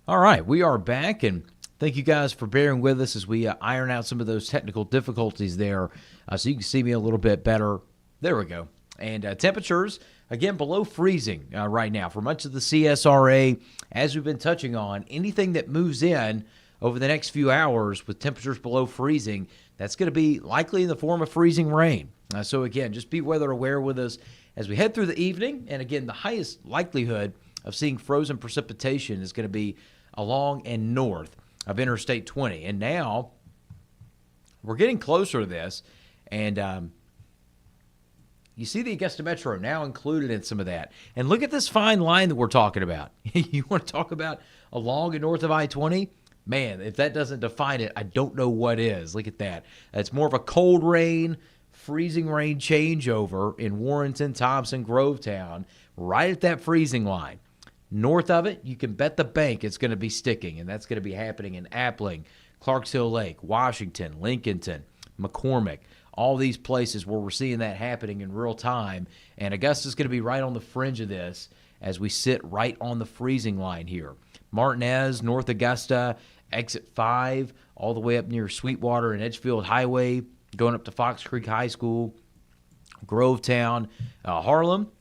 All right, we are back, and thank you guys for bearing with us as we iron out some of those technical difficulties there so you can see me a little bit better. There we go. And temperatures, again, below freezing right now for much of the CSRA. As we've been touching on, anything that moves in over the next few hours with temperatures below freezing, that's going to be likely in the form of freezing rain. So, again, just be weather aware with us as we head through the evening. And, again, the highest likelihood of seeing frozen precipitation is going to be along and north of Interstate 20. And now we're getting closer to this. And you see the Augusta Metro now included in some of that. And look at this fine line that we're talking about. You want to talk about along and north of I-20? Man, if that doesn't define it, I don't know what is. Look at that. It's more of a cold rain, freezing rain changeover in Warrenton, Thompson, Grovetown, right at that freezing line. North of it, you can bet the bank it's going to be sticking, and that's going to be happening in Appling, Clarks Hill Lake, Washington, Lincolnton, McCormick, all these places where we're seeing that happening in real time. And Augusta's going to be right on the fringe of this as we sit right on the freezing line here. Martinez, North Augusta, exit 5, all the way up near Sweetwater and Edgefield Highway, going up to Fox Creek High School, Grovetown, Harlem.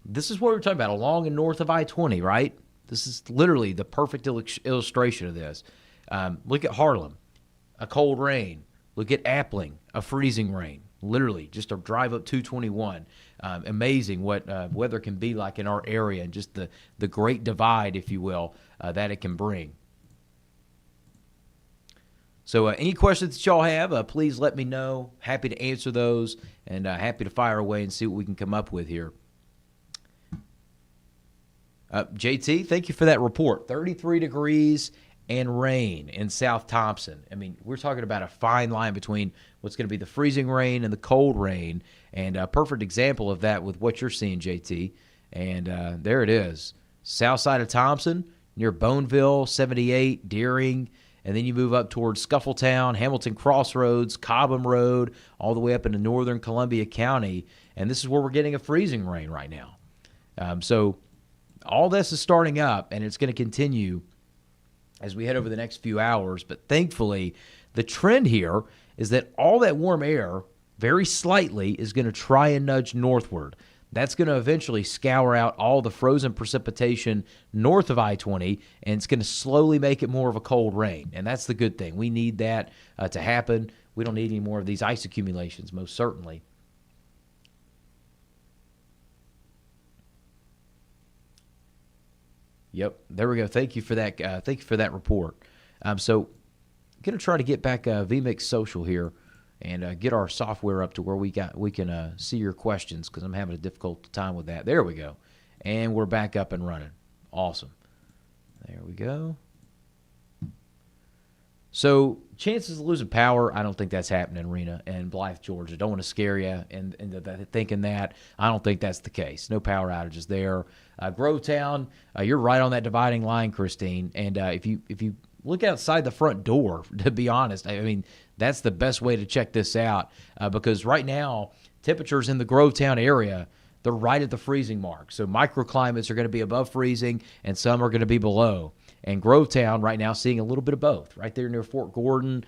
This is what we're talking about, along and north of I-20, right? This is literally the perfect illustration of this. Look at Harlem, a cold rain. Look at Appling, a freezing rain. Literally, just a drive up 221. Amazing what weather can be like in our area and just the great divide, if you will, that it can bring. So any questions that y'all have, please let me know. Happy to answer those and happy to fire away and see what we can come up with here. JT, thank you for that report. 33 degrees and rain in South Thompson. I mean, we're talking about a fine line between what's going to be the freezing rain and the cold rain, and a perfect example of that with what you're seeing, JT. And there it is. South side of Thompson, near Boneville, 78, Deering, and then you move up towards Scuffletown, Hamilton Crossroads, Cobham Road, all the way up into northern Columbia County, and this is where we're getting a freezing rain right now. So all this is starting up, and it's going to continue as we head over the next few hours. But thankfully, the trend here is that all that warm air, very slightly, is going to try and nudge northward. That's going to eventually scour out all the frozen precipitation north of I-20, and it's going to slowly make it more of a cold rain. And that's the good thing. We need that to happen. We don't need any more of these ice accumulations, most certainly. Yep, there we go. Thank you for that. Thank you for that report. So, I'm gonna try to get back vMix Social here and get our software up to where we can see your questions because I'm having a difficult time with that. There we go, and we're back up and running. Awesome. There we go. So, chances of losing power, I don't think that's happening, Rena and Blythe, Georgia. Don't want to scare you into thinking that. I don't think that's the case. No power outages there. Grovetown, you're right on that dividing line, Christine. And if you look outside the front door, to be honest, I mean, that's the best way to check this out because right now, temperatures in the Grovetown area, they're right at the freezing mark. So microclimates are going to be above freezing and some are going to be below. And Grovetown right now seeing a little bit of both. Right there near Fort Gordon,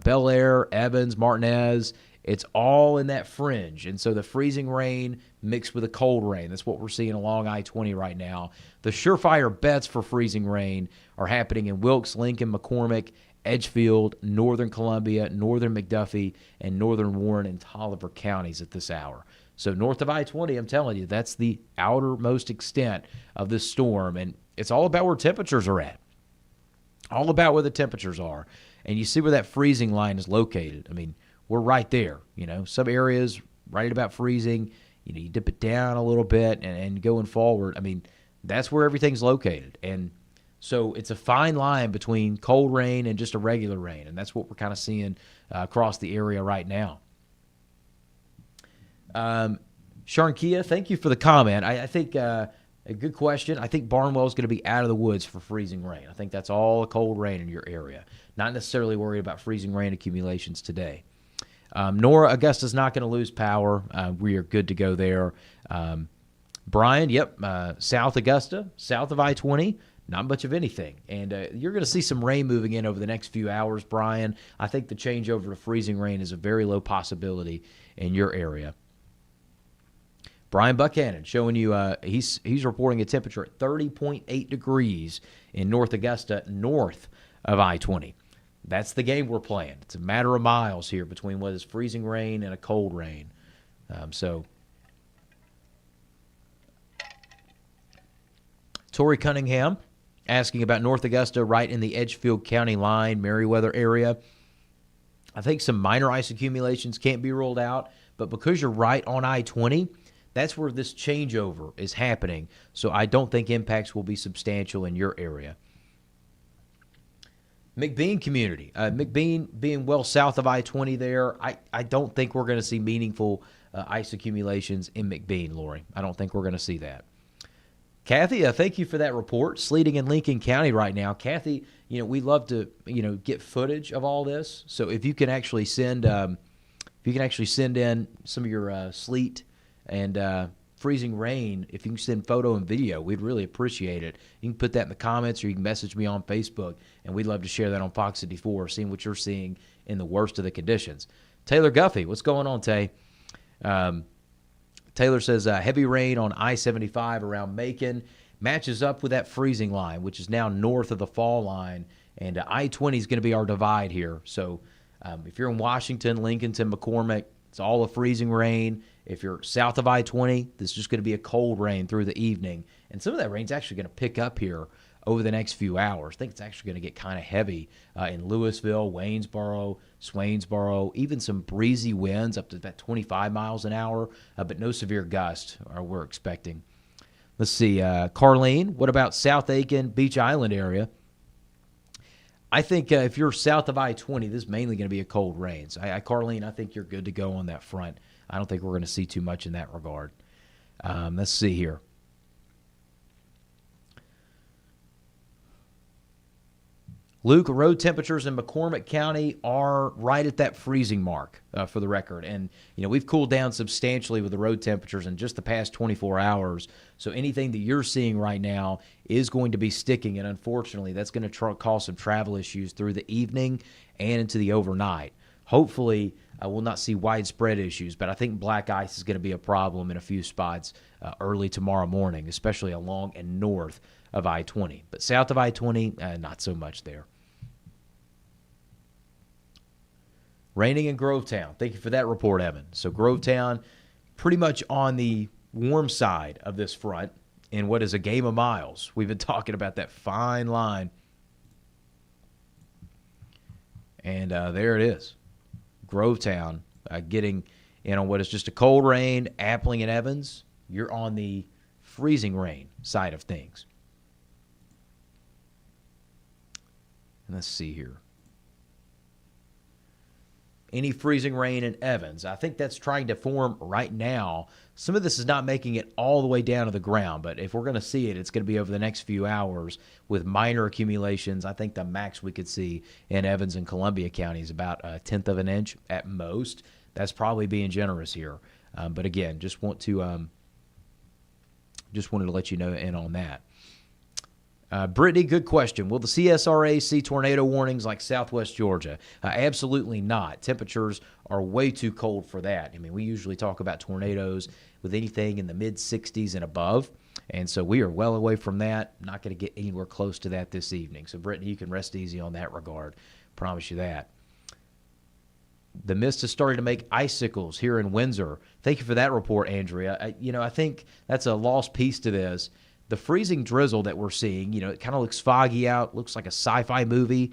Bel Air, Evans, Martinez. It's all in that fringe. And so the freezing rain mixed with the cold rain. That's what we're seeing along I-20 right now. The surefire bets for freezing rain are happening in Wilkes, Lincoln, McCormick, Edgefield, northern Columbia, northern McDuffie, and northern Warren and Tolliver counties at this hour. So north of I-20, I'm telling you, that's the outermost extent of this storm. And it's all about where temperatures are at. All about where the temperatures are. And you see where that freezing line is located. I mean, we're right there. You know, some areas right at about freezing. You know, you dip it down a little bit and going forward. I mean, that's where everything's located. And so it's a fine line between cold rain and just a regular rain. And that's what we're kind of seeing across the area right now. Sharnkia, thank you for the comment. I think a good question. I think Barnwell is going to be out of the woods for freezing rain. I think that's all a cold rain in your area. Not necessarily worried about freezing rain accumulations today. Nora, Augusta's not going to lose power. We are good to go there. Brian, yep, South Augusta, south of I-20, not much of anything. And you're going to see some rain moving in over the next few hours, Brian. I think the changeover to freezing rain is a very low possibility in your area. Brian Buchanan showing you he's reporting a temperature at 30.8 degrees in North Augusta, north of I-20. That's the game we're playing. It's a matter of miles here between what is freezing rain and a cold rain. Tori Cunningham asking about North Augusta right in the Edgefield County line, Meriwether area. I think some minor ice accumulations can't be ruled out, but because you're right on I-20, that's where this changeover is happening. So I don't think impacts will be substantial in your area. McBean community. McBean being well south of I-20 there, I don't think we're going to see meaningful ice accumulations in McBean, Lori. I don't think we're going to see that. Kathy, thank you for that report. Sleeting in Lincoln County right now. Kathy, we love to, get footage of all this. So if you can actually send in some of your sleet and freezing rain, if you can send photo and video, we'd really appreciate it. You can put that in the comments or you can message me on Facebook, and we'd love to share that on Fox 54, seeing what you're seeing in the worst of the conditions. Taylor Guffey, what's going on, Tay? Taylor says heavy rain on I-75 around Macon matches up with that freezing line, which is now north of the fall line, and I-20 is going to be our divide here. So if you're in Washington, Lincolnton, McCormick, it's all a freezing rain. If you're south of I-20, this is just going to be a cold rain through the evening. And some of that rain's actually going to pick up here over the next few hours. I think it's actually going to get kind of heavy in Louisville, Waynesboro, Swainsboro, even some breezy winds up to about 25 miles an hour, but no severe gusts we're expecting. Let's see. Carlene, what about South Aiken, Beach Island area? I think if you're south of I-20, this is mainly going to be a cold rain. So, Carlene, I think you're good to go on that front. I don't think we're going to see too much in that regard. Let's see here. Luke, road temperatures in McCormick County are right at that freezing mark, for the record. And, we've cooled down substantially with the road temperatures in just the past 24 hours. So anything that you're seeing right now is going to be sticking. And unfortunately, that's going to cause some travel issues through the evening and into the overnight. Hopefully, we'll not see widespread issues, but I think black ice is going to be a problem in a few spots early tomorrow morning, especially along and north of I-20. But south of I-20, not so much there. Raining in Grovetown. Thank you for that report, Evan. So Grovetown, pretty much on the warm side of this front in what is a game of miles. We've been talking about that fine line. And there it is. Grovetown getting in on what is just a cold rain. Appling and Evans, you're on the freezing rain side of things. And let's see here. Any freezing rain in Evans. I think that's trying to form right now. Some of this is not making it all the way down to the ground, but if we're going to see it, it's going to be over the next few hours with minor accumulations. I think the max we could see in Evans and Columbia County is about a tenth of an inch at most. That's probably being generous here. But again, just wanted to let you know in on that. Brittany, good question. Will the CSRA see tornado warnings like Southwest Georgia? Absolutely not. Temperatures are way too cold for that. I mean, we usually talk about tornadoes with anything in the mid-60s and above, and so we are well away from that. Not going to get anywhere close to that this evening. So, Brittany, you can rest easy on that regard. Promise you that. The mist has started to make icicles here in Windsor. Thank you for that report, Andrea. I think that's a lost piece to this. The freezing drizzle that we're seeing, it kind of looks foggy out, looks like a sci-fi movie.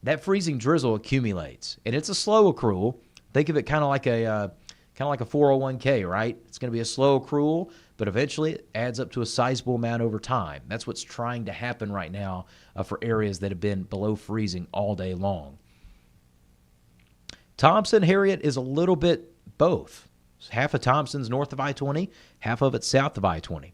That freezing drizzle accumulates, and it's a slow accrual. Think of it kind of like a 401k, right? It's going to be a slow accrual, but eventually it adds up to a sizable amount over time. That's what's trying to happen right now for areas that have been below freezing all day long. Thompson, Harriet, is a little bit both. Half of Thompson's north of I-20, half of it's south of I-20.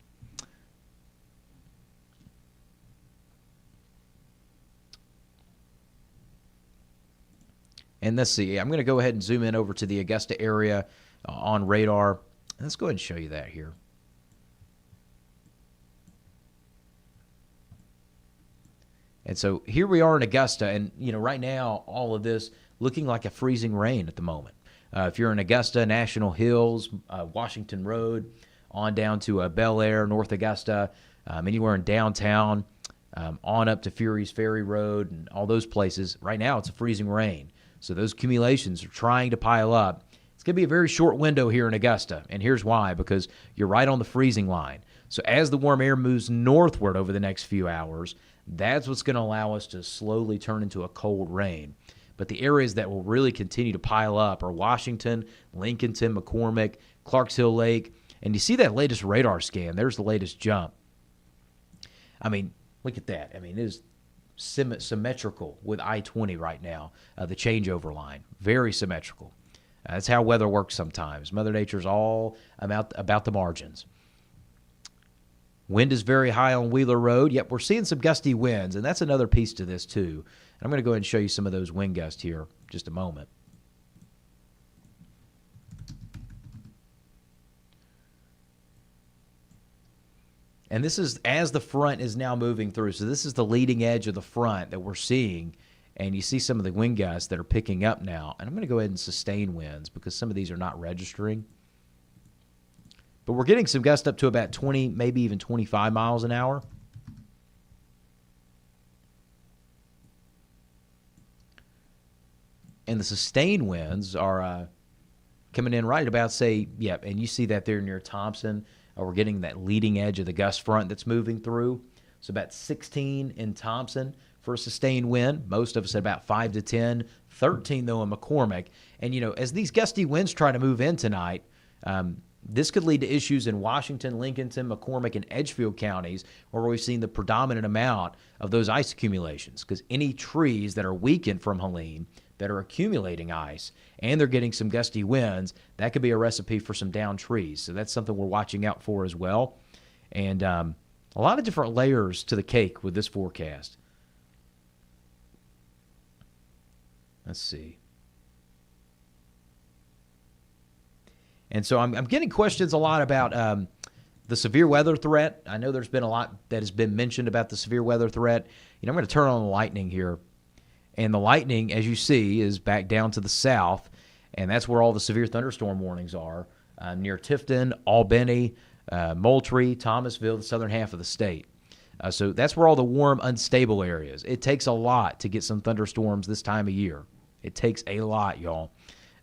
And let's see, I'm going to go ahead and zoom in over to the Augusta area on radar. Let's go ahead and show you that here. And so here we are in Augusta, and right now all of this looking like a freezing rain at the moment. If you're in Augusta, National Hills, Washington Road, on down to Bel Air, North Augusta, anywhere in downtown, on up to Fury's Ferry Road and all those places, right now it's a freezing rain. So those accumulations are trying to pile up. It's going to be a very short window here in Augusta, and here's why, because you're right on the freezing line. So as the warm air moves northward over the next few hours, that's what's going to allow us to slowly turn into a cold rain. But the areas that will really continue to pile up are Washington, Lincolnton, McCormick, Clarks Hill Lake. And you see that latest radar scan. There's the latest jump. I mean, look at that. I mean, it is symmetrical with I-20 right now, the changeover line. Very symmetrical. That's how weather works sometimes. Mother Nature's all about the margins. Wind is very high on Wheeler Road. Yep, we're seeing some gusty winds, and that's another piece to this too. And I'm going to go ahead and show you some of those wind gusts here in just a moment. And this is as the front is now moving through. So this is the leading edge of the front that we're seeing. And you see some of the wind gusts that are picking up now. And I'm going to go ahead and sustain winds because some of these are not registering. But we're getting some gusts up to about 20, maybe even 25 miles an hour. And the sustained winds are coming in right about, say, yep, and you see that there near Thompson. We're getting that leading edge of the gust front that's moving through. So about 16 in Thompson for a sustained wind. Most of us at about 5 to 10. 13, though, in McCormick. And, as these gusty winds try to move in tonight, this could lead to issues in Washington, Lincolnton, McCormick, and Edgefield counties where we've seen the predominant amount of those ice accumulations because any trees that are weakened from Helene that are accumulating ice and they're getting some gusty winds, that could be a recipe for some downed trees. So that's something we're watching out for as well. And a lot of different layers to the cake with this forecast. Let's see. And so I'm getting questions a lot about the severe weather threat. I know there's been a lot that has been mentioned about the severe weather threat. I'm going to turn on the lightning here. And the lightning, as you see, is back down to the south. And that's where all the severe thunderstorm warnings are, near Tifton, Albany, Moultrie, Thomasville, the southern half of the state. So that's where all the warm, unstable areas. It takes a lot to get some thunderstorms this time of year. It takes a lot, y'all.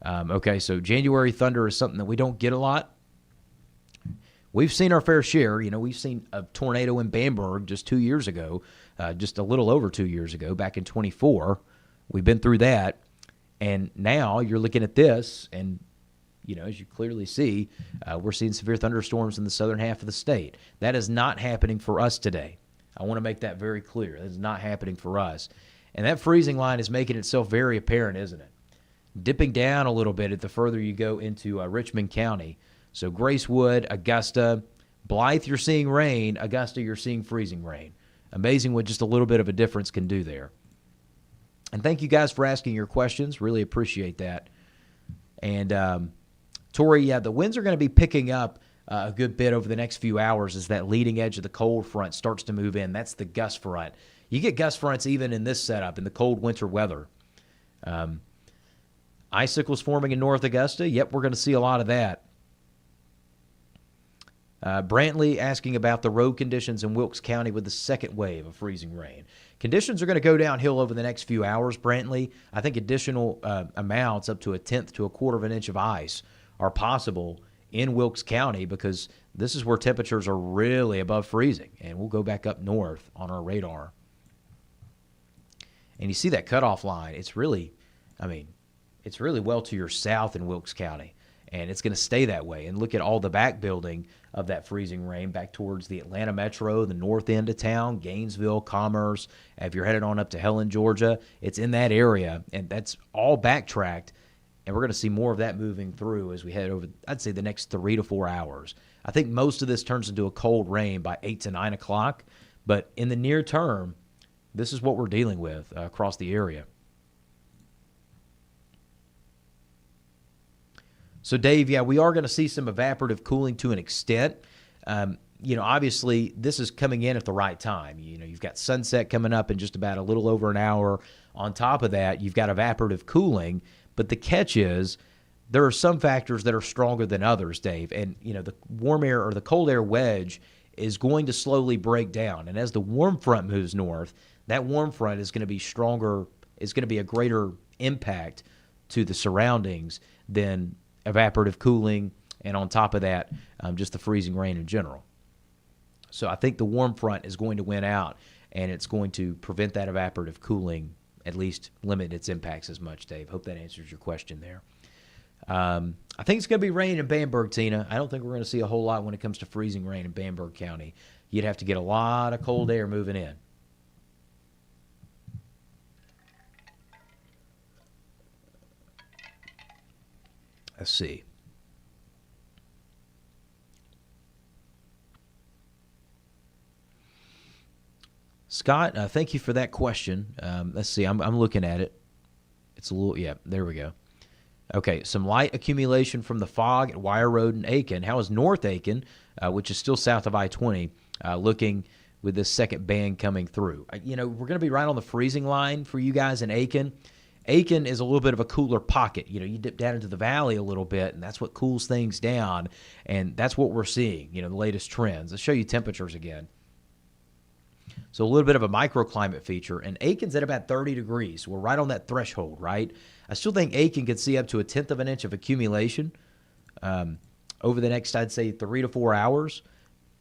Okay, so January thunder is something that we don't get a lot. We've seen our fair share. We've seen a tornado in Bamberg just 2 years ago, just a little over 2 years ago, back in 24. We've been through that. And now you're looking at this, and, as you clearly see, we're seeing severe thunderstorms in the southern half of the state. That is not happening for us today. I want to make that very clear. That is not happening for us. And that freezing line is making itself very apparent, isn't it? Dipping down a little bit the further you go into Richmond County. So Gracewood, Augusta, Blythe, you're seeing rain. Augusta, you're seeing freezing rain. Amazing what just a little bit of a difference can do there. And thank you guys for asking your questions. Really appreciate that. And Tori, the winds are going to be picking up a good bit over the next few hours as that leading edge of the cold front starts to move in. That's the gust front. You get gust fronts even in this setup, in the cold winter weather. Icicles forming in North Augusta. Yep, we're going to see a lot of that. Brantley asking about the road conditions in Wilkes County with the second wave of freezing rain. Conditions are going to go downhill over the next few hours, Brantley. I think additional amounts up to 1/10 to 1/4 of an inch of ice are possible in Wilkes County because this is where temperatures are really above freezing. And we'll go back up north on our radar. And you see that cutoff line. It's really well to your south in Wilkes County. And it's going to stay that way. And look at all the back building of that freezing rain back towards the Atlanta metro, the north end of town, Gainesville, Commerce. If you're headed on up to Helen, Georgia, it's in that area. And that's all backtracked. And we're going to see more of that moving through as we head over, I'd say, the next 3 to 4 hours. I think most of this turns into a cold rain by 8 to 9 o'clock. But in the near term, this is what we're dealing with across the area. So, Dave, we are going to see some evaporative cooling to an extent. obviously this is coming in at the right time. You've got sunset coming up in just about a little over an hour. On top of that, you've got evaporative cooling. But the catch is there are some factors that are stronger than others, Dave. And, the warm air or the cold air wedge is going to slowly break down. And as the warm front moves north, that warm front is going to be stronger, is going to be a greater impact to the surroundings than evaporative cooling. And on top of that, just the freezing rain in general. So I think the warm front is going to win out, and it's going to prevent that evaporative cooling, at least limit its impacts as much, Dave. Hope that answers your question there. I think it's going to be rain in Bamberg, Tina. I don't think we're going to see a whole lot when it comes to freezing rain in Bamberg County. You'd have to get a lot of cold air moving in. Let's see. Scott, thank you for that question. Let's see. I'm looking at it. It's a little, yeah, there we go. Okay, some light accumulation from the fog at Wire Road and Aiken. How is North Aiken, which is still south of I-20, looking with this second band coming through? We're going to be right on the freezing line for you guys in Aiken. Aiken is a little bit of a cooler pocket. You dip down into the valley a little bit, and that's what cools things down, and that's what we're seeing, the latest trends. Let's show you temperatures again. So a little bit of a microclimate feature, and Aiken's at about 30 degrees. We're right on that threshold, right? I still think Aiken could see up to 1/10 of an inch of accumulation over the next, I'd say, 3 to 4 hours.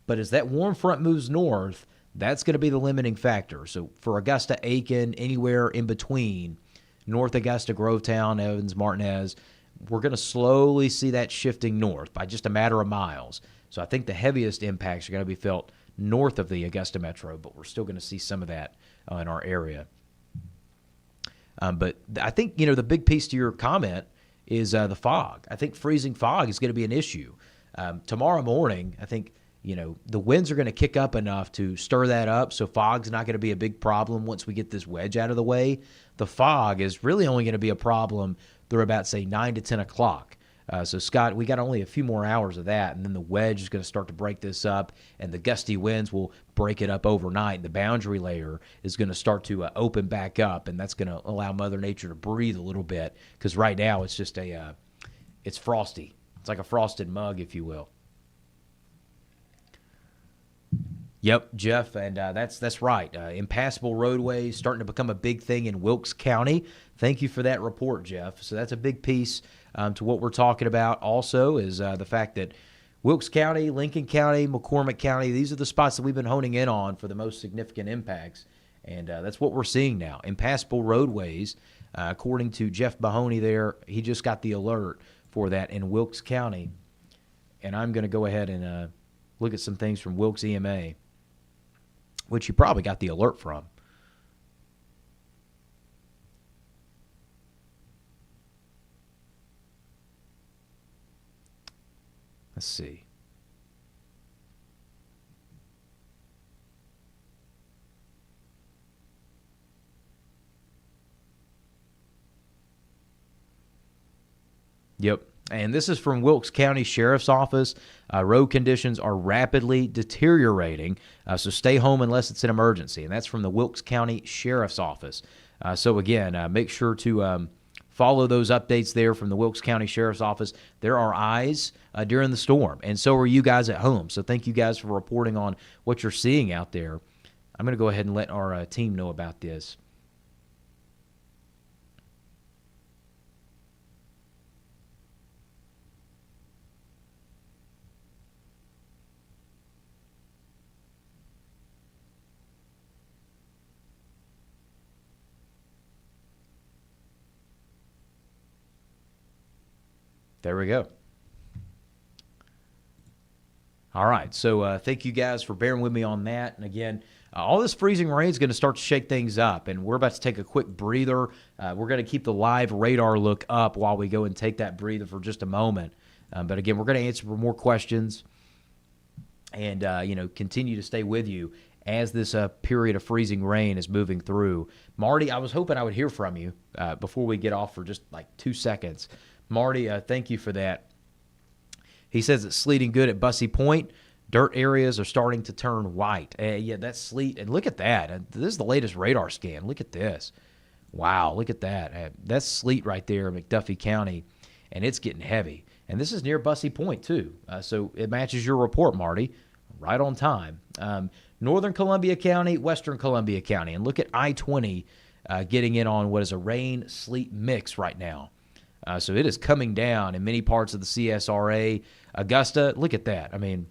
But as that warm front moves north, that's going to be the limiting factor. So for Augusta, Aiken, anywhere in between, North Augusta, Grovetown, Evans, Martinez, we're going to slowly see that shifting north by just a matter of miles. So I think the heaviest impacts are going to be felt north of the Augusta Metro, but we're still going to see some of that in our area. But I think, the big piece to your comment is the fog. I think freezing fog is going to be an issue. Tomorrow morning, I think, the winds are going to kick up enough to stir that up, so fog's not going to be a big problem once we get this wedge out of the way. The fog is really only going to be a problem through about, say, 9 to 10 o'clock. So, Scott, we got only a few more hours of that, and then the wedge is going to start to break this up, and the gusty winds will break it up overnight. The boundary layer is going to start to open back up, and that's going to allow Mother Nature to breathe a little bit, because right now it's just it's frosty. It's like a frosted mug, if you will. Yep, Jeff, and that's right. Impassable roadways starting to become a big thing in Wilkes County. Thank you for that report, Jeff. So that's a big piece to what we're talking about. Also is the fact that Wilkes County, Lincoln County, McCormick County, these are the spots that we've been honing in on for the most significant impacts, and that's what we're seeing now. Impassable roadways, according to Jeff Mahoney there, he just got the alert for that in Wilkes County, and I'm going to go ahead and look at some things from Wilkes EMA, which you probably got the alert from. Let's see. Yep. And this is from Wilkes County Sheriff's Office. Road conditions are rapidly deteriorating, so stay home unless it's an emergency. And that's from the Wilkes County Sheriff's Office. So, again, make sure to follow those updates there from the Wilkes County Sheriff's Office. There are eyes during the storm, and so are you guys at home. So thank you guys for reporting on what you're seeing out there. I'm going to go ahead and let our team know about this. There we go. All right, so thank you guys for bearing with me on that. And again, all this freezing rain is going to start to shake things up, and we're about to take a quick breather. We're going to keep the live radar look up while we go and take that breather for just a moment. But again, we're going to answer more questions and continue to stay with you as this period of freezing rain is moving through. Marty, I was hoping I would hear from you before we get off for just like 2 seconds. Marty, thank you for that. He says it's sleeting good at Bussy Point. Dirt areas are starting to turn white. Yeah, that's sleet. And look at that. This is the latest radar scan. Look at this. Wow, look at that. That's sleet right there in McDuffie County, and it's getting heavy. And this is near Bussey Point, too. So it matches your report, Marty, right on time. Northern Columbia County, Western Columbia County. And look at I-20 getting in on what is a rain-sleet mix right now. So it is coming down in many parts of the CSRA. Augusta, look at that. I mean,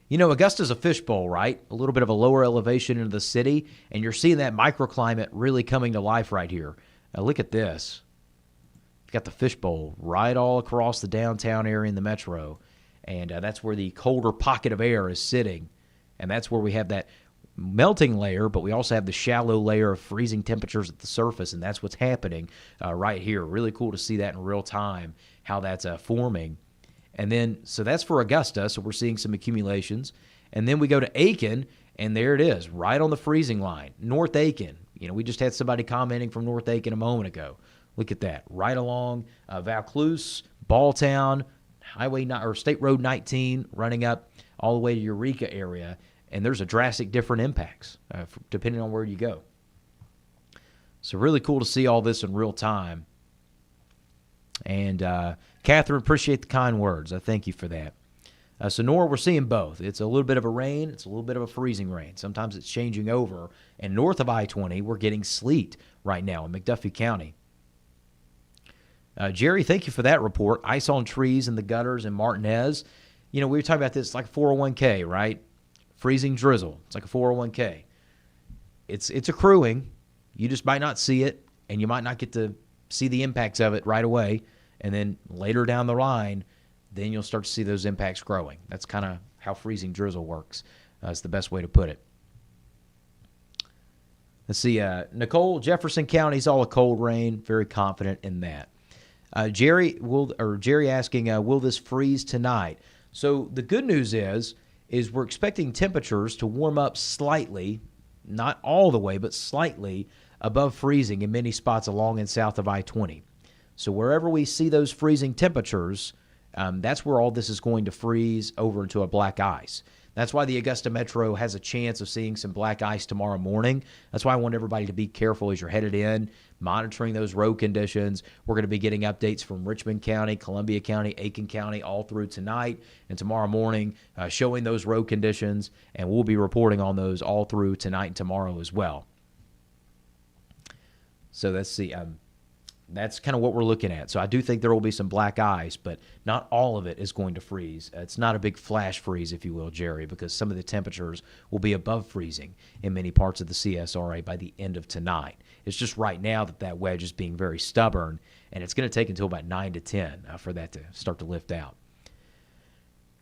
you know, Augusta's a fishbowl, right? A little bit of a lower elevation into the city, and you're seeing that microclimate really coming to life right here. Look at this. You've got the fishbowl right all across the downtown area in the metro, and that's where the colder pocket of air is sitting, and that's where we have that melting layer, but we also have the shallow layer of freezing temperatures at the surface, and that's what's happening right here. Really cool to see that in real time, how that's forming. And then, so that's for Augusta, so we're seeing some accumulations. And then we go to Aiken, and there it is, right on the freezing line. North Aiken. You know, we just had somebody commenting from North Aiken a moment ago. Look at that. Right along Vaucluse, Balltown, State Road 19, running up all the way to Eureka area. And there's a drastic different impacts depending on where you go. So really cool to see all this in real time. And Catherine, appreciate the kind words. I thank you for that. Sonora, we're seeing both. It's a little bit of a rain. It's a little bit of a freezing rain. Sometimes it's changing over. And north of I-20, we're getting sleet right now in McDuffie County. Jerry, thank you for that report. Ice on trees in the gutters in Martinez. You know, we were talking about this. It's like a 401k, right? Freezing drizzle. It's like a 401k. It's accruing. You just might not see it, and you might not get to see the impacts of it right away. And then later down the line, then you'll start to see those impacts growing. That's kind of how freezing drizzle works. It's the best way to put it. Let's see. Nicole, Jefferson County's all a cold rain. Very confident in that. Jerry asking, will this freeze tonight? So the good news is we're expecting temperatures to warm up slightly, not all the way, but slightly above freezing in many spots along and south of I-20. So wherever we see those freezing temperatures, that's where all this is going to freeze over into a black ice. That's why the Augusta Metro has a chance of seeing some black ice tomorrow morning. That's why I want everybody to be careful as you're headed in, monitoring those road conditions. We're going to be getting updates from Richmond County, Columbia County, Aiken County all through tonight and tomorrow morning, showing those road conditions, and we'll be reporting on those all through tonight and tomorrow as well. So let's see. That's kind of what we're looking at. So I do think there will be some black ice, but not all of it is going to freeze. It's not a big flash freeze, if you will, Jerry, because some of the temperatures will be above freezing in many parts of the CSRA by the end of tonight. It's just right now that wedge is being very stubborn, and it's going to take until about 9 to 10 for that to start to lift out.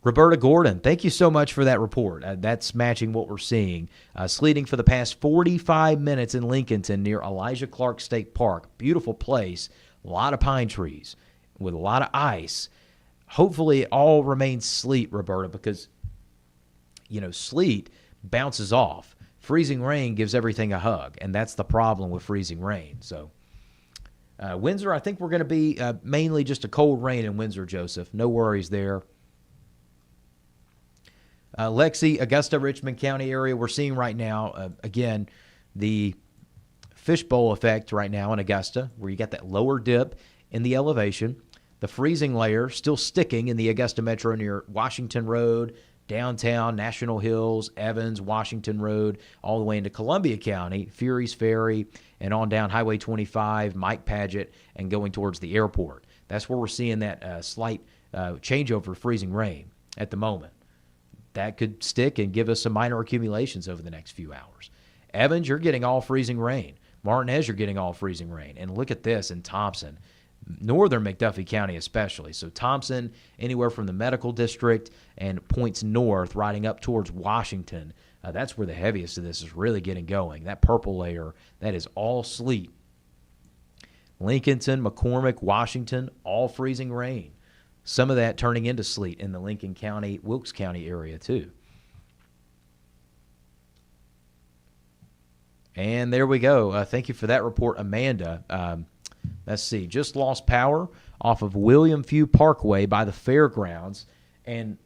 Roberta Gordon, thank you so much for that report. That's matching what we're seeing. Sleeting for the past 45 minutes in Lincolnton near Elijah Clark State Park. Beautiful place. A lot of pine trees with a lot of ice. Hopefully it all remains sleet, Roberta, because, you know, sleet bounces off. Freezing rain gives everything a hug, and that's the problem with freezing rain. So Windsor, I think we're going to be mainly just a cold rain in Windsor, Joseph. No worries there. Lexi, Augusta, Richmond County area, we're seeing right now, again, the fishbowl effect right now in Augusta, where you got that lower dip in the elevation. The freezing layer still sticking in the Augusta Metro near Washington Road, downtown, National Hills, Evans, Washington Road, all the way into Columbia County, Furie's Ferry, and on down Highway 25, Mike Paget, and going towards the airport. That's where we're seeing that slight changeover freezing rain at the moment. That could stick and give us some minor accumulations over the next few hours. Evans, you're getting all freezing rain. Martinez, you're getting all freezing rain. And look at this in Thompson, northern McDuffie County especially. So Thompson, anywhere from the medical district and points north, riding up towards Washington. That's where the heaviest of this is really getting going. That purple layer, that is all sleet. Lincolnton, McCormick, Washington, all freezing rain. Some of that turning into sleet in the Lincoln County, Wilkes County area too. And there we go. Thank you for that report, Amanda. Let's see. Just lost power off of William Few Parkway by the fairgrounds. And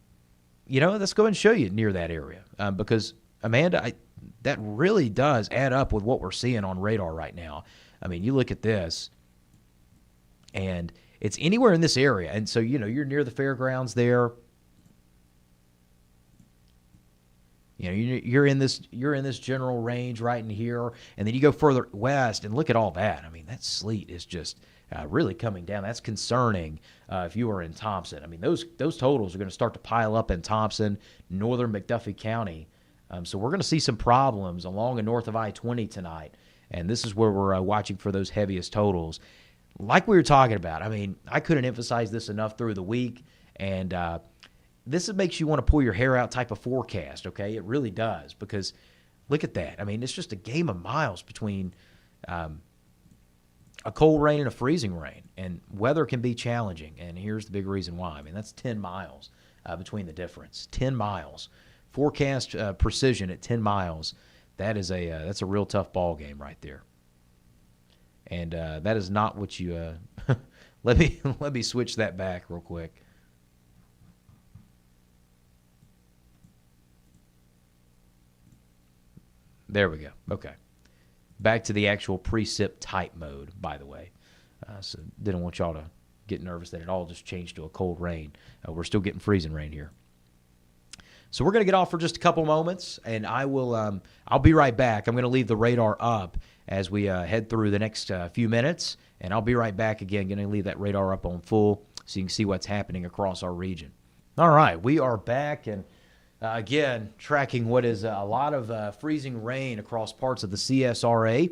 let's go ahead and show you near that area because, Amanda, that really does add up with what we're seeing on radar right now. I mean, you look at this, and it's anywhere in this area. And so, you're near the fairgrounds there. You're in this general range right in here, and then you go further west and look at all that. I mean, that sleet is just really coming down. That's concerning if you are in Thompson. I mean, those totals are going to start to pile up in Thompson, northern McDuffie County. So we're going to see some problems along and north of I-20 tonight, and this is where we're watching for those heaviest totals. Like we were talking about, I mean, I couldn't emphasize this enough through the week, and this makes you want to pull your hair out type of forecast, okay? It really does, because look at that. I mean, it's just a game of miles between a cold rain and a freezing rain, and weather can be challenging, and here's the big reason why. I mean, that's 10 miles between the difference. 10 miles. Forecast precision at 10 miles. That's a real tough ball game right there. And that is not what you let me switch that back real quick. There we go. Okay. Back to the actual precip type mode, by the way. So didn't want y'all to get nervous that it all just changed to a cold rain. We're still getting freezing rain here. So we're going to get off for just a couple moments, and I'll be right back. I'm going to leave the radar up as we head through the next few minutes, and I'll be right back again. Going to leave that radar up on full so you can see what's happening across our region. All right, we are back, and again, tracking what is a lot of freezing rain across parts of the CSRA.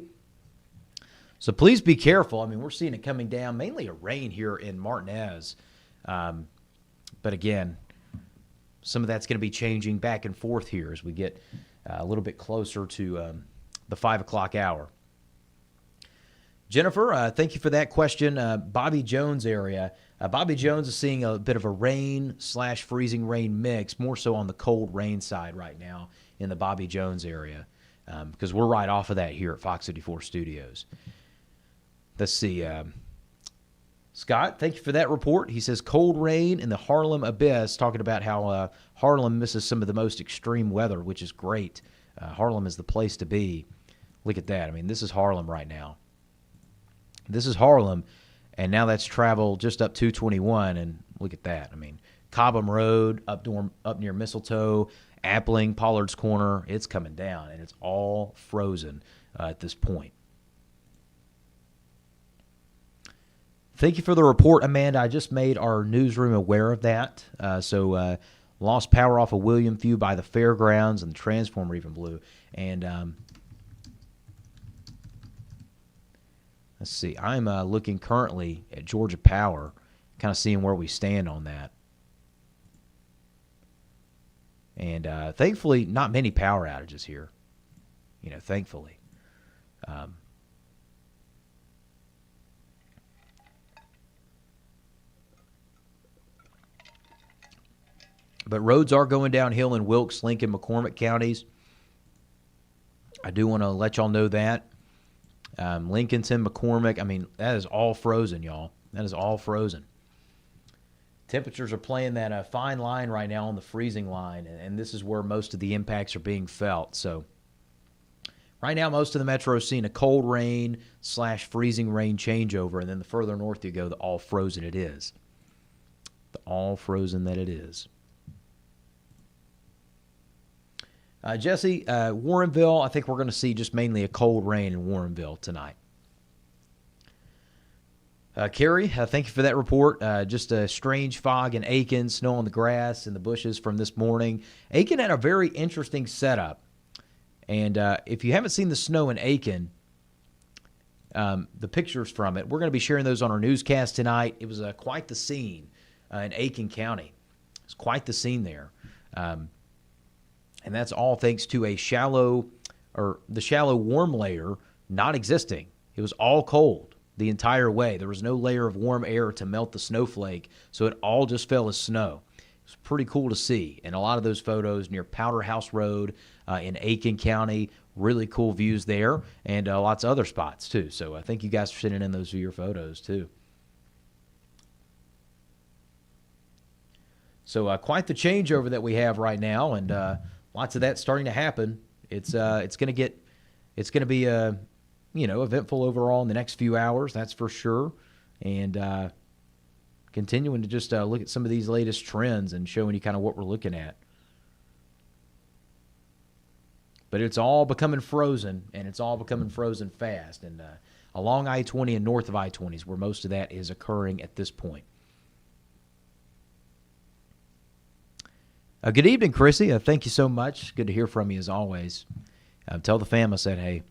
So please be careful. I mean, we're seeing it coming down, mainly a rain here in Martinez. But again, some of that's going to be changing back and forth here as we get a little bit closer to the 5 o'clock hour. Jennifer, thank you for that question. Bobby Jones area. Bobby Jones is seeing a bit of a rain/freezing rain mix, more so on the cold rain side right now in the Bobby Jones area, because we're right off of that here at Fox 54 Studios. Let's see. Scott, thank you for that report. He says cold rain in the Harlem Abyss, talking about how Harlem misses some of the most extreme weather, which is great. Harlem is the place to be. Look at that. I mean, this is Harlem right now. This is Harlem, and now that's travel just up 221, and look at that. I mean, Cobham Road, up near Mistletoe, Appling, Pollard's Corner, it's coming down, and it's all frozen at this point. Thank you for the report, Amanda. I just made our newsroom aware of that. So lost power off of William Few by the fairgrounds, and the transformer even blew. And let's see. I'm looking currently at Georgia Power, kind of seeing where we stand on that. And thankfully, not many power outages here. Thankfully. But roads are going downhill in Wilkes, Lincoln, McCormick counties. I do want to let y'all know that. Lincolnton, McCormick, I mean, that is all frozen, y'all. That is all frozen. Temperatures are playing that fine line right now on the freezing line, and this is where most of the impacts are being felt. So right now, most of the metro is seeing a cold rain/freezing rain changeover, and then the further north you go, the all frozen it is. The all frozen that it is. Jesse, Warrenville, I think we're going to see just mainly a cold rain in Warrenville tonight. Carrie, thank you for that report. Just a strange fog in Aiken, snow on the grass and the bushes from this morning. Aiken had a very interesting setup. And if you haven't seen the snow in Aiken, the pictures from it, we're going to be sharing those on our newscast tonight. It was quite the scene in Aiken County. It's quite the scene there. And that's all thanks to the shallow warm layer not existing. It was all cold the entire way. There was no layer of warm air to melt the snowflake, so it all just fell as snow. It was pretty cool to see. And a lot of those photos near Powder House Road in Aiken County, really cool views there, and lots of other spots too. So I thank you guys for sending in those of your photos too. So quite the changeover that we have right now, and lots of that starting to happen. It's going to be eventful overall in the next few hours, that's for sure. And continuing to just look at some of these latest trends and showing you kind of what we're looking at. But it's all becoming frozen, and it's all becoming frozen fast. And along I-20 and north of I-20 is where most of that is occurring at this point. Good evening, Chrissy. Thank you so much. Good to hear from you as always. Tell the fam I said, hey.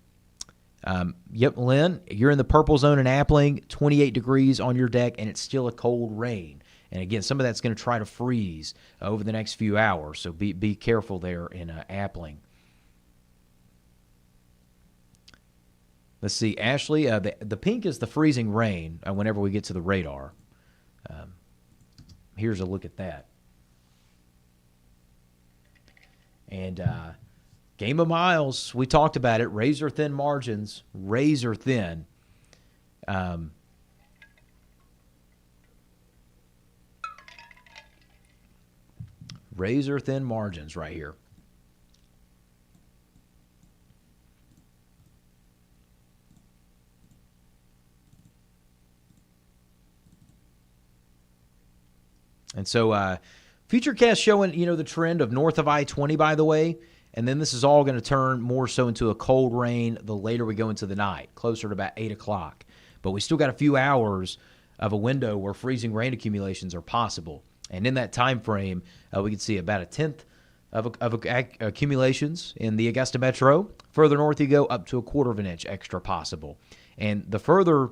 Yep, Lynn, you're in the purple zone in Appling, 28 degrees on your deck, and it's still a cold rain. And again, some of that's going to try to freeze over the next few hours, so be careful there in Appling. Let's see, Ashley, the pink is the freezing rain whenever we get to the radar. Here's a look at that. And game of miles, we talked about it, razor-thin margins, razor-thin. Razor-thin margins right here. And so Futurecast showing, the trend of north of I-20, by the way, and then this is all going to turn more so into a cold rain the later we go into the night, closer to about 8 o'clock. But we still got a few hours of a window where freezing rain accumulations are possible. And in that time frame, we can see about a tenth of accumulations in the Augusta Metro. Further north you go, up to a quarter of an inch extra possible. And the further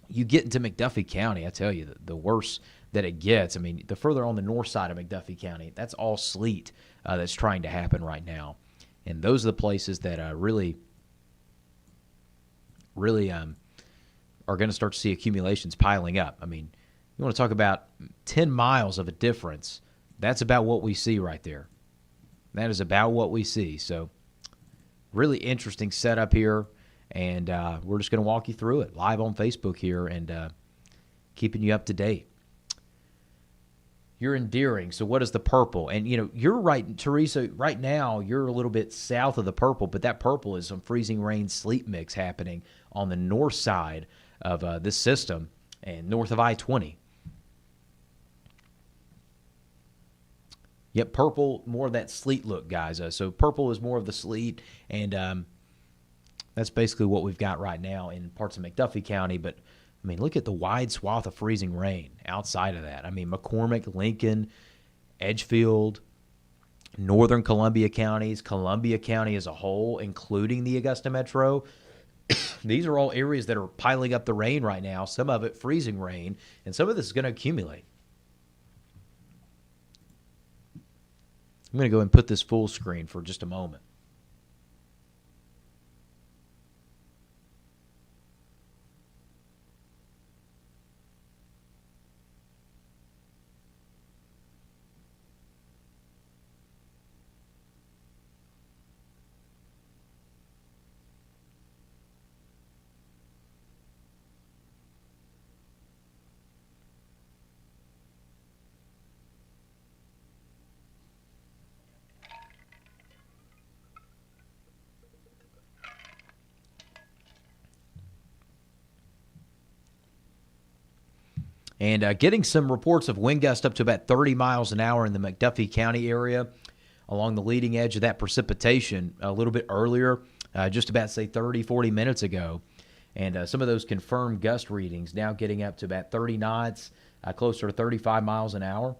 you get into McDuffie County, I tell you, the worse that it gets. I mean, the further on the north side of McDuffie County, that's all sleet that's trying to happen right now. And those are the places that really are going to start to see accumulations piling up. I mean, you want to talk about 10 miles of a difference. That's about what we see right there. That is about what we see. So really interesting setup here. And we're just going to walk you through it live on Facebook here and keeping you up to date. You're endearing. So what is the purple? And, you're right, Teresa, right now you're a little bit south of the purple, but that purple is some freezing rain sleet mix happening on the north side of this system and north of I-20. Yep, purple, more of that sleet look, guys. So purple is more of the sleet, and that's basically what we've got right now in parts of McDuffie County, but I mean, look at the wide swath of freezing rain outside of that. I mean, McCormick, Lincoln, Edgefield, northern Columbia counties, Columbia County as a whole, including the Augusta Metro. These are all areas that are piling up the rain right now, some of it freezing rain, and some of this is going to accumulate. I'm going to go and put this full screen for just a moment. And getting some reports of wind gusts up to about 30 miles an hour in the McDuffie County area along the leading edge of that precipitation a little bit earlier, just about, say, 30, 40 minutes ago. And some of those confirmed gust readings now getting up to about 30 knots, closer to 35 miles an hour,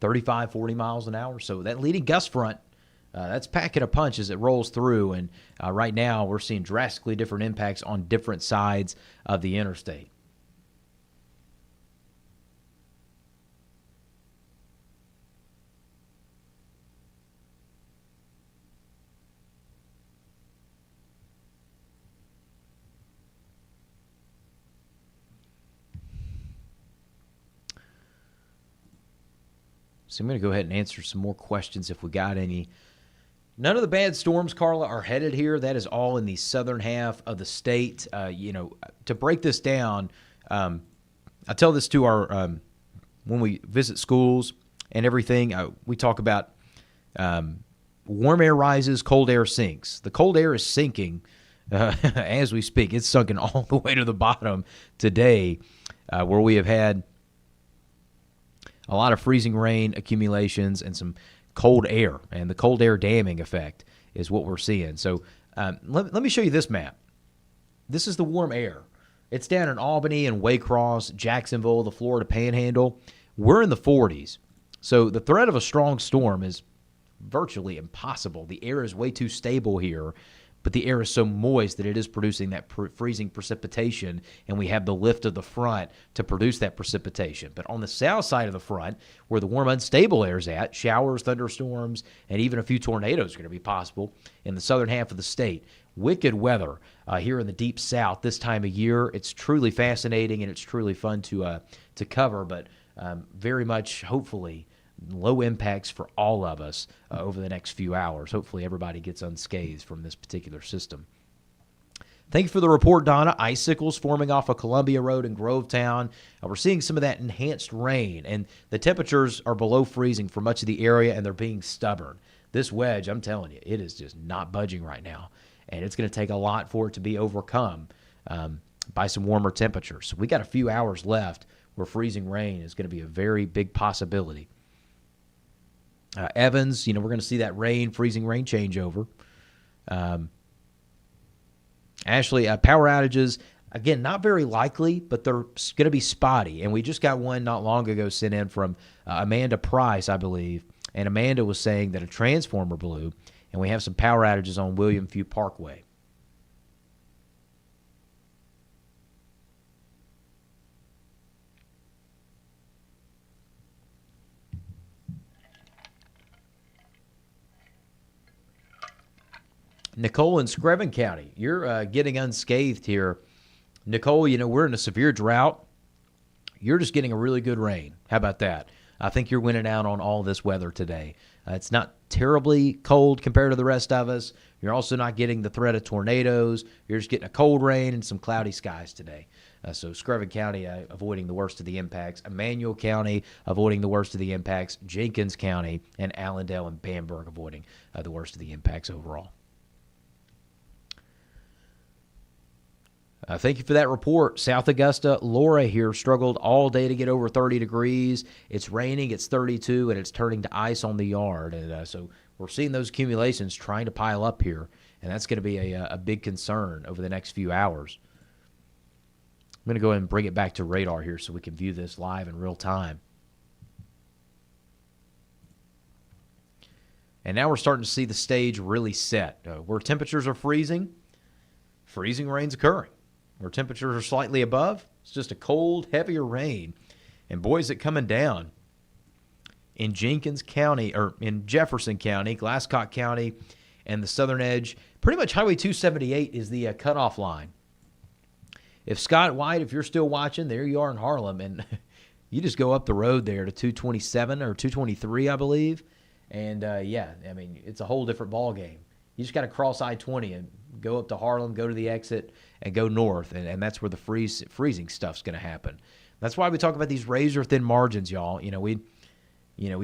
35, 40 miles an hour. So that leading gust front, that's packing a punch as it rolls through. And right now we're seeing drastically different impacts on different sides of the interstate. So I'm going to go ahead and answer some more questions if we got any. None of the bad storms, Carla, are headed here. That is all in the southern half of the state. To break this down, I tell this to our when we visit schools and everything, we talk about warm air rises, cold air sinks. The cold air is sinking as we speak. It's sunken all the way to the bottom today, where we have had a lot of freezing rain accumulations and some cold air. And the cold air damming effect is what we're seeing. So let me show you this map. This is the warm air. It's down in Albany and Waycross, Jacksonville, the Florida Panhandle. We're in the 40s. So the threat of a strong storm is virtually impossible. The air is way too stable here, but the air is so moist that it is producing that freezing precipitation, and we have the lift of the front to produce that precipitation. But on the south side of the front, where the warm, unstable air is at, showers, thunderstorms, and even a few tornadoes are going to be possible in the southern half of the state. Wicked weather here in the deep south this time of year. It's truly fascinating, and it's truly fun to cover, but very much, hopefully, low impacts for all of us over the next few hours. Hopefully everybody gets unscathed from this particular system. Thank you for the report, Donna. Icicles forming off of Columbia Road in Grovetown. We're seeing some of that enhanced rain, and the temperatures are below freezing for much of the area, and they're being stubborn. This wedge, I'm telling you, it is just not budging right now, and it's going to take a lot for it to be overcome by some warmer temperatures. So we got a few hours left where freezing rain is going to be a very big possibility. Evans, we're going to see that freezing rain changeover. Ashley, power outages, again, not very likely, but they're going to be spotty. And we just got one not long ago sent in from Amanda Price, I believe. And Amanda was saying that a transformer blew, and we have some power outages on William Few Parkway. Nicole in Screven County, you're getting unscathed here. Nicole, we're in a severe drought. You're just getting a really good rain. How about that? I think you're winning out on all this weather today. It's not terribly cold compared to the rest of us. You're also not getting the threat of tornadoes. You're just getting a cold rain and some cloudy skies today. So Screven County avoiding the worst of the impacts. Emmanuel County avoiding the worst of the impacts. Jenkins County and Allendale and Bamberg avoiding the worst of the impacts overall. Thank you for that report. South Augusta, Laura here struggled all day to get over 30 degrees. It's raining, it's 32, and it's turning to ice on the yard. And so we're seeing those accumulations trying to pile up here, and that's going to be a big concern over the next few hours. I'm going to go ahead and bring it back to radar here so we can view this live in real time. And now we're starting to see the stage really set. Where temperatures are freezing rain's occurring. Where temperatures are slightly above, it's just a cold, heavier rain. And boy, is it coming down. In Jenkins County, or in Jefferson County, Glasscock County, and the southern edge, pretty much Highway 278 is the cutoff line. If Scott White, if you're still watching, there you are in Harlem, and you just go up the road there to 227 or 223, I believe. And, it's a whole different ball game. You just got to cross I-20 and go up to Harlem, go to the exit, and go north, and that's where the freezing stuff's going to happen. That's why we talk about these razor-thin margins, y'all. We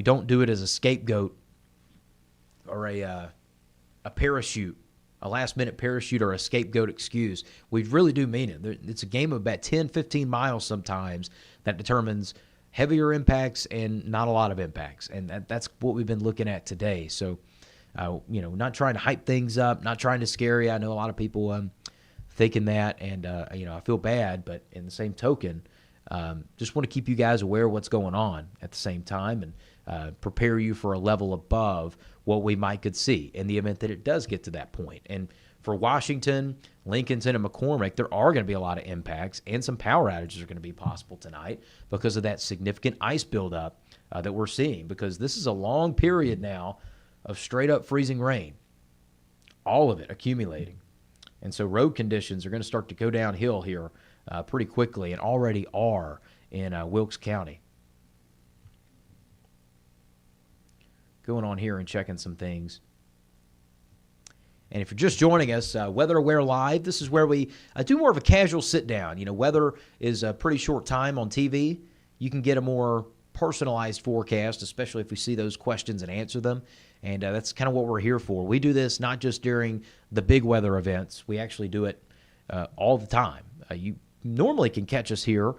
don't do it as a scapegoat or a parachute, a last-minute parachute or a scapegoat excuse. We really do mean it. It's a game of about 10, 15 miles sometimes that determines heavier impacts and not a lot of impacts, and that's what we've been looking at today. So, not trying to hype things up, not trying to scare you. I know a lot of people thinking that, and, I feel bad, but in the same token, just want to keep you guys aware of what's going on at the same time and prepare you for a level above what we might could see in the event that it does get to that point. And for Washington, Lincolnton, and McCormick, there are going to be a lot of impacts, and some power outages are going to be possible tonight because of that significant ice buildup that we're seeing, because this is a long period now of straight-up freezing rain, all of it accumulating. And so road conditions are going to start to go downhill here pretty quickly, and already are in Wilkes County. Going on here and checking some things. And if you're just joining us, Weather Aware Live, this is where we do more of a casual sit-down. Weather is a pretty short time on TV. You can get a more personalized forecast, especially if we see those questions and answer them. And that's kind of what we're here for. We do this not just during the big weather events. We actually do it all the time. You normally can catch us here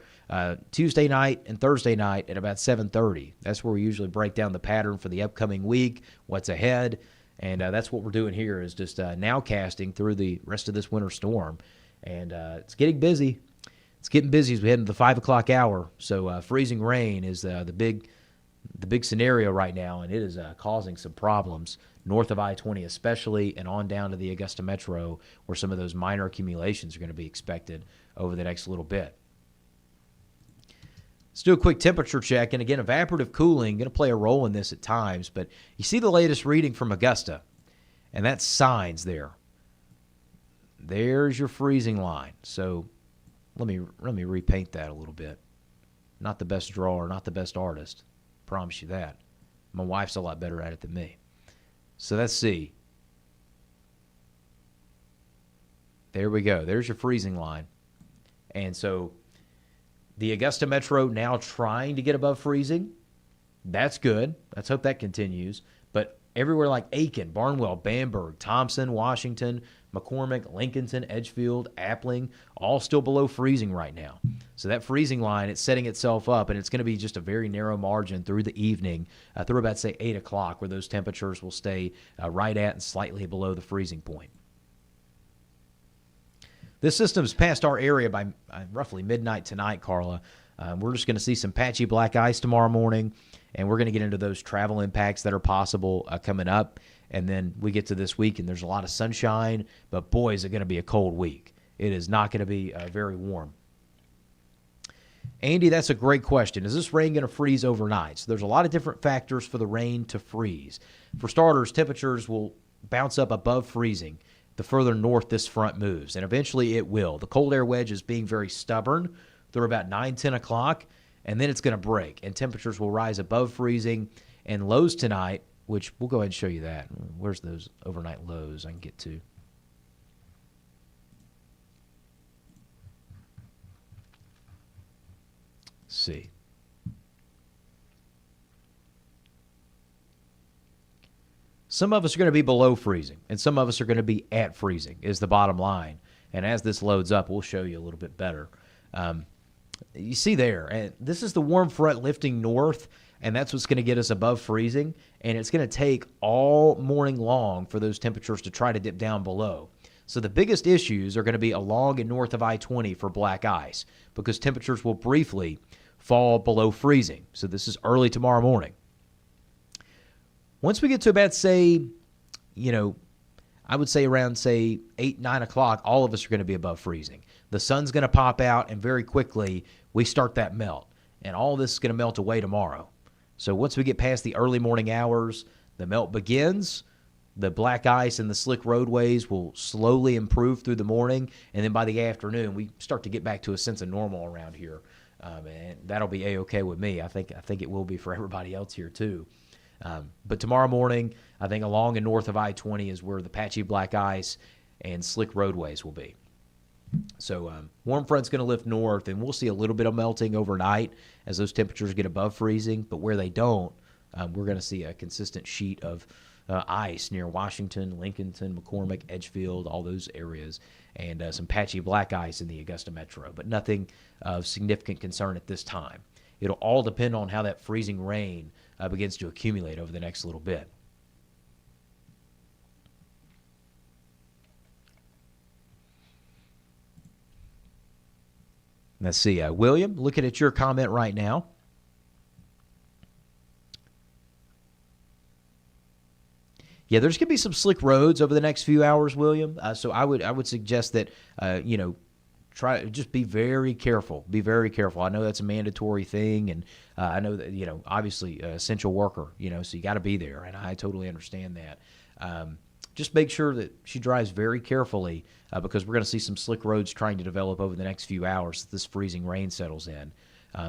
Tuesday night and Thursday night at about 7:30. That's where we usually break down the pattern for the upcoming week, what's ahead. And that's what we're doing here is just nowcasting through the rest of this winter storm. And it's getting busy. It's getting busy as we head into the 5 o'clock hour. So freezing rain is the big scenario right now, and it is causing some problems north of I-20 especially, and on down to the Augusta Metro, where some of those minor accumulations are going to be expected over the next little bit. Let's do a quick temperature check. And again, evaporative cooling going to play a role in this at times, but you see the latest reading from Augusta, and that's signs there. There's your freezing line. So let me repaint that a little bit. Not the best drawer, not the best artist. Promise you that. My wife's a lot better at it than me. So let's see. There we go. There's your freezing line. And so the Augusta Metro now trying to get above freezing. That's good. Let's hope that continues. But everywhere like Aiken, Barnwell, Bamberg, Thompson, Washington, McCormick, Lincolnton, Edgefield, Appling, all still below freezing right now. So that freezing line, it's setting itself up, and it's going to be just a very narrow margin through the evening, through about, say, 8 o'clock, where those temperatures will stay right at and slightly below the freezing point. This system's passed our area by roughly midnight tonight, Carla. We're just going to see some patchy black ice tomorrow morning, and we're going to get into those travel impacts that are possible coming up. And then we get to this week, and there's a lot of sunshine, but boy, is it going to be a cold week. It is not going to be very warm. Andy, that's a great question. Is this rain going to freeze overnight? So there's a lot of different factors for the rain to freeze. For starters, temperatures will bounce up above freezing the further north this front moves, and eventually it will. The cold air wedge is being very stubborn through about 9, 10 o'clock, and then it's going to break, and temperatures will rise above freezing, and lows tonight, which we'll go ahead and show you that. Where's those overnight lows I can get to? Let's see. Some of us are going to be below freezing, and some of us are going to be at freezing is the bottom line. And as this loads up, we'll show you a little bit better. You see there, and this is the warm front lifting north, and that's what's going to get us above freezing, and it's going to take all morning long for those temperatures to try to dip down below. So the biggest issues are going to be along and north of I-20 for black ice, because temperatures will briefly fall below freezing. So this is early tomorrow morning. Once we get to about, say, I would say around, 8, 9 o'clock, all of us are going to be above freezing. The sun's going to pop out, and very quickly we start that melt. And all this is going to melt away tomorrow. So once we get past the early morning hours, the melt begins. The black ice and the slick roadways will slowly improve through the morning. And then by the afternoon, we start to get back to a sense of normal around here. And that'll be A-okay with me. I think it will be for everybody else here too. But tomorrow morning, I think along and north of I-20 is where the patchy black ice and slick roadways will be. So warm front's going to lift north, and we'll see a little bit of melting overnight as those temperatures get above freezing. But where they don't, we're going to see a consistent sheet of ice near Washington, Lincolnton, McCormick, Edgefield, all those areas, and some patchy black ice in the Augusta Metro, but nothing of significant concern at this time. It'll all depend on how that freezing rain begins to accumulate over the next little bit. Let's see. William, looking at your comment right now. Yeah, there's going to be some slick roads over the next few hours, William. So I would suggest that, try just be very careful. Be very careful. I know that's a mandatory thing, and I know that, obviously essential worker, so you got to be there, and I totally understand that. Just make sure that she drives very carefully because we're going to see some slick roads trying to develop over the next few hours as this freezing rain settles in.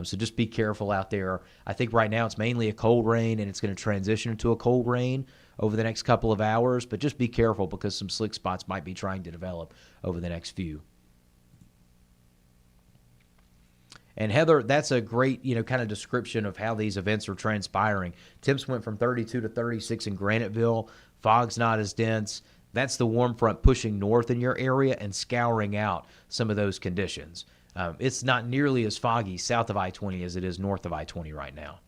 So just be careful out there. I think right now it's mainly a cold rain, and it's going to transition into a cold rain over the next couple of hours, but just be careful because some slick spots might be trying to develop over the next few. And Heather, that's a great, kind of description of how these events are transpiring. Temps went from 32 to 36 in Graniteville. Fog's not as dense. That's the warm front pushing north in your area and scouring out some of those conditions. It's not nearly as foggy south of I-20 as it is north of I-20 right now.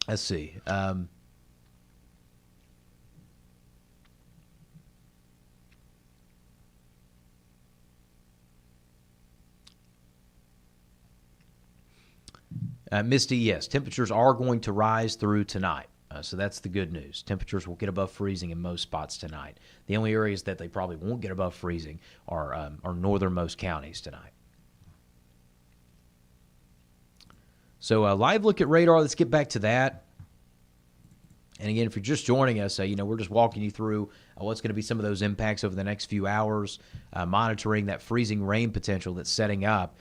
Let's see. Misty, yes, temperatures are going to rise through tonight. So that's the good news. Temperatures will get above freezing in most spots tonight. The only areas that they probably won't get above freezing are northernmost counties tonight. So live look at radar. Let's get back to that. And again, if you're just joining us, we're just walking you through what's going to be some of those impacts over the next few hours, monitoring that freezing rain potential that's setting up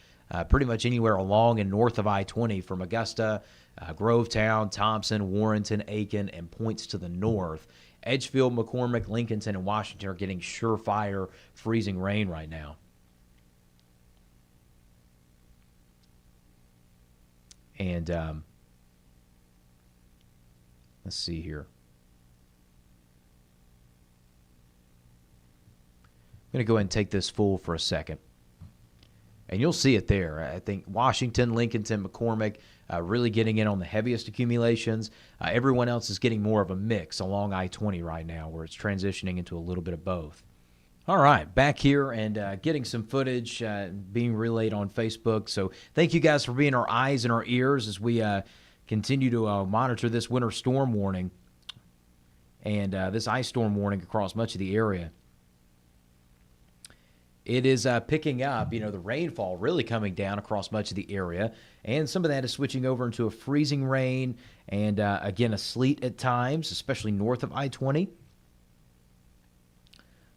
pretty much anywhere along and north of I-20 from Augusta, Grovetown, Thompson, Warrenton, Aiken, and points to the north. Edgefield, McCormick, Lincolnton, and Washington are getting surefire freezing rain right now. And let's see here. I'm going to go ahead and take this full for a second. And you'll see it there. I think Washington, Lincolnton, McCormick really getting in on the heaviest accumulations. Everyone else is getting more of a mix along I-20 right now, where it's transitioning into a little bit of both. All right, back here and getting some footage being relayed on Facebook. So thank you guys for being our eyes and our ears as we continue to monitor this winter storm warning and this ice storm warning across much of the area. It is picking up, the rainfall really coming down across much of the area, and some of that is switching over into a freezing rain and, again, a sleet at times, especially north of I-20.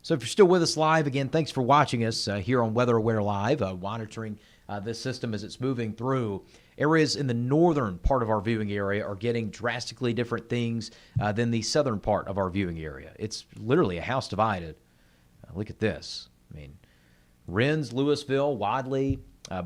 So if you're still with us live, again, thanks for watching us here on Weather Aware Live, monitoring this system as it's moving through. Areas in the northern part of our viewing area are getting drastically different things than the southern part of our viewing area. It's literally a house divided. Look at this. Rennes, Louisville, Wadley,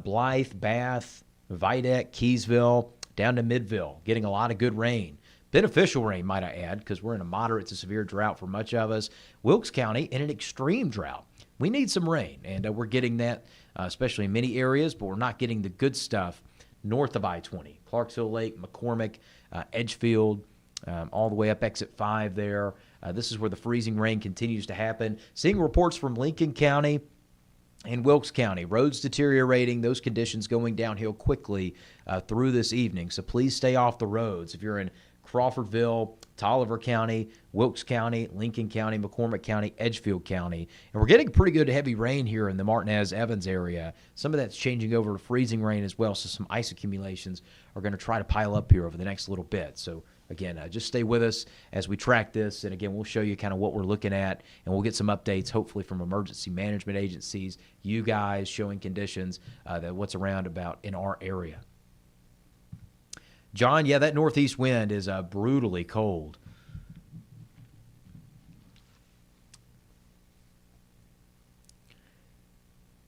Blythe, Bath, Vidette, Keysville, down to Midville, getting a lot of good rain. Beneficial rain, might I add, because we're in a moderate to severe drought for much of us. Wilkes County in an extreme drought. We need some rain, and we're getting that, especially in many areas, but we're not getting the good stuff north of I-20. Clarksville Lake, McCormick, Edgefield, all the way up exit 5 there. This is where the freezing rain continues to happen. Seeing reports from Lincoln County and Wilkes County, roads deteriorating, those conditions going downhill quickly through this evening. So please stay off the roads. If you're in Crawfordville, Tolliver County, Wilkes County, Lincoln County, McCormick County, Edgefield County. And we're getting pretty good heavy rain here in the Martinez-Evans area. Some of that's changing over to freezing rain as well, so some ice accumulations are going to try to pile up here over the next little bit. So again, just stay with us as we track this. And again, we'll show you kind of what we're looking at, and we'll get some updates, hopefully, from emergency management agencies, you guys showing conditions that what's around about in our area. John, yeah, that northeast wind is brutally cold.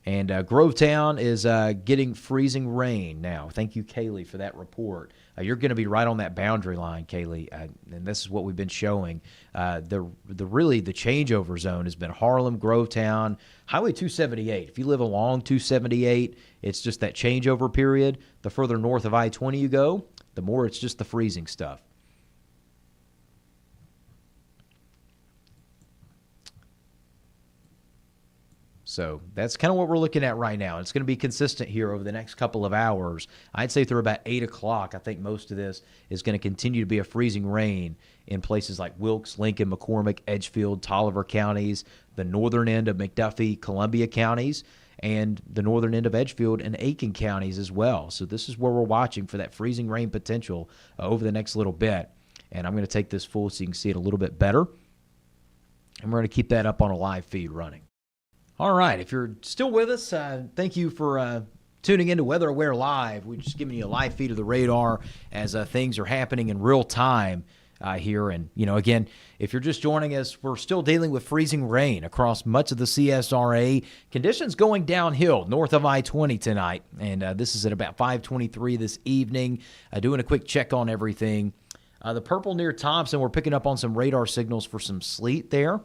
And Grovetown is getting freezing rain now. Thank you, Kaylee, for that report. You're going to be right on that boundary line, Kaylee, and this is what we've been showing. The changeover zone has been Harlem, Grovetown, Highway 278. If you live along 278, it's just that changeover period. The further north of I-20 you go, the more it's just the freezing stuff. So that's kind of what we're looking at right now. It's going to be consistent here over the next couple of hours. I'd say through about 8 o'clock, I think most of this is going to continue to be a freezing rain in places like Wilkes, Lincoln, McCormick, Edgefield, Tolliver counties, the northern end of McDuffie, Columbia counties, and the northern end of Edgefield and Aiken counties as well. So this is where we're watching for that freezing rain potential over the next little bit. And I'm going to take this full so you can see it a little bit better. And we're going to keep that up on a live feed running. All right, if you're still with us, thank you for tuning into Weather Aware Live. We're just giving you a live feed of the radar as things are happening in real time here. And, again, if you're just joining us, we're still dealing with freezing rain across much of the CSRA. Conditions going downhill north of I-20 tonight. And this is at about 5:23 this evening. Doing a quick check on everything. The purple near Thompson, we're picking up on some radar signals for some sleet there.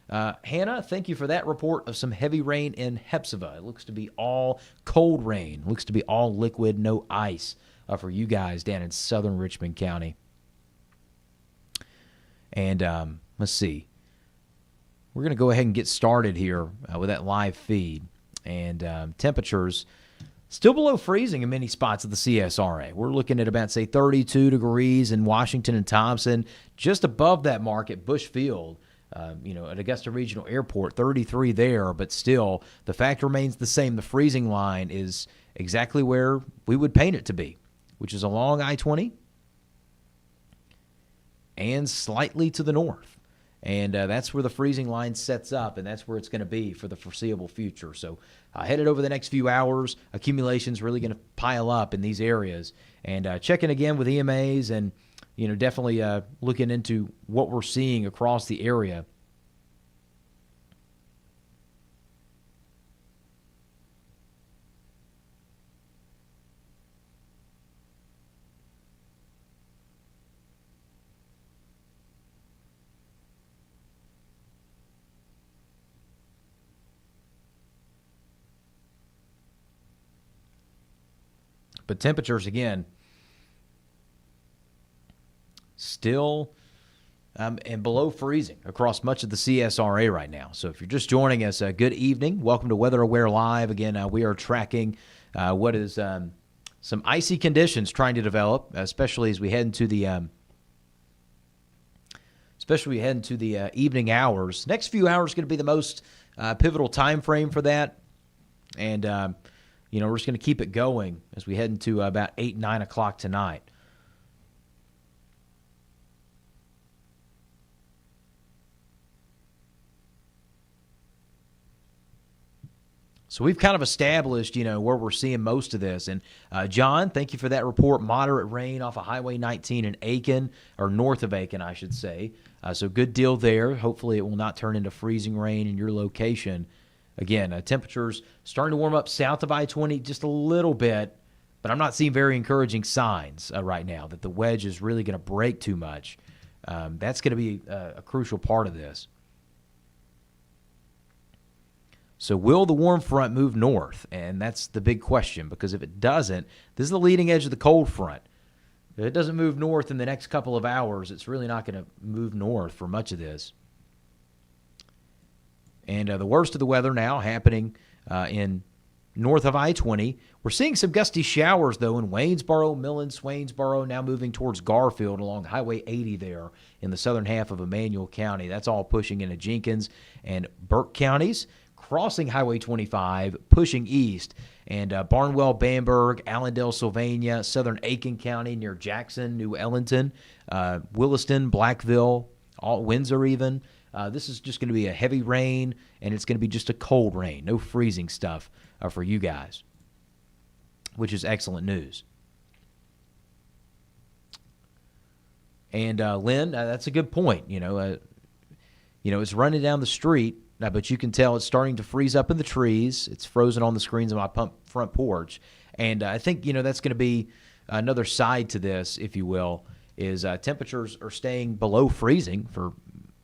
Hannah, thank you for that report of some heavy rain in Hepzibah. It looks to be all cold rain. It looks to be all liquid, no ice for you guys down in southern Richmond County. And let's see. We're going to go ahead and get started here with that live feed. And temperatures still below freezing in many spots of the CSRA. We're looking at about, say, 32 degrees in Washington and Thompson, just above that mark at Bush Field. At Augusta Regional Airport, 33 there, but still the fact remains the same. The freezing line is exactly where we would paint it to be, which is along I-20 and slightly to the north. And that's where the freezing line sets up, and that's where it's going to be for the foreseeable future. So headed over the next few hours, accumulation's really going to pile up in these areas. And checking again with EMAs and definitely looking into what we're seeing across the area. But temperatures, again, still and below freezing across much of the CSRA right now. So if you're just joining us, good evening. Welcome to Weather Aware Live. Again, we are tracking what is some icy conditions trying to develop, especially as we head into the evening hours. Next few hours going to be the most pivotal time frame for that. And, we're just going to keep it going as we head into about 8, 9 o'clock tonight. So we've kind of established, where we're seeing most of this. And, John, thank you for that report. Moderate rain off of Highway 19 in Aiken, or north of Aiken, I should say. So good deal there. Hopefully it will not turn into freezing rain in your location. Again, temperatures starting to warm up south of I-20 just a little bit, but I'm not seeing very encouraging signs right now that the wedge is really going to break too much. That's going to be a crucial part of this. So will the warm front move north? And that's the big question, because if it doesn't, this is the leading edge of the cold front. If it doesn't move north in the next couple of hours, it's really not going to move north for much of this. And the worst of the weather now happening in north of I-20. We're seeing some gusty showers, though, in Waynesboro, Millen, Swainsboro, now moving towards Garfield along Highway 80 there in the southern half of Emmanuel County. That's all pushing into Jenkins and Burke counties, crossing Highway 25, pushing east. And Barnwell, Bamberg, Allendale, Sylvania, southern Aiken County near Jackson, New Ellington, Williston, Blackville, Windsor even. This is just going to be a heavy rain, and it's going to be just a cold rain. No freezing stuff for you guys, which is excellent news. And Lynn, that's a good point. It's running down the street, but you can tell it's starting to freeze up in the trees. It's frozen on the screens of my front porch. And I think, that's going to be another side to this, if you will, is temperatures are staying below freezing for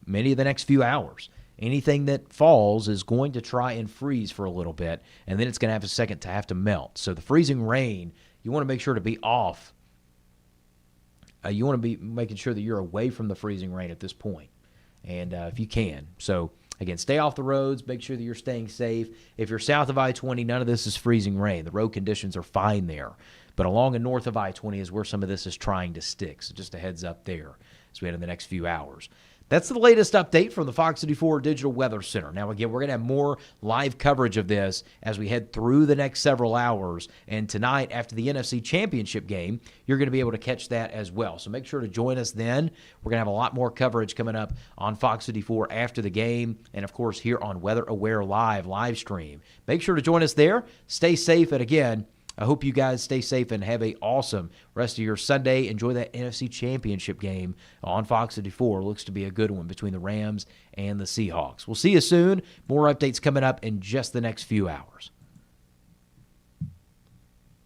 many of the next few hours. Anything that falls is going to try and freeze for a little bit, and then it's going to have a second to have to melt. So the freezing rain, you want to make sure to be off. You want to be making sure that you're away from the freezing rain at this point, and if you can. So, again, stay off the roads. Make sure that you're staying safe. If you're south of I-20, none of this is freezing rain. The road conditions are fine there. But along and north of I-20 is where some of this is trying to stick. So just a heads up there as we head in the next few hours. That's the latest update from the Fox 54 Digital Weather Center. Now, again, we're going to have more live coverage of this as we head through the next several hours. And tonight, after the NFC Championship game, you're going to be able to catch that as well. So make sure to join us then. We're going to have a lot more coverage coming up on Fox 54 after the game. And, of course, here on Weather Aware live stream. Make sure to join us there. Stay safe. And, again, I hope you guys stay safe and have a awesome rest of your Sunday. Enjoy that NFC Championship game on Fox 54. Looks to be a good one between the Rams and the Seahawks. We'll see you soon. More updates coming up in just the next few hours.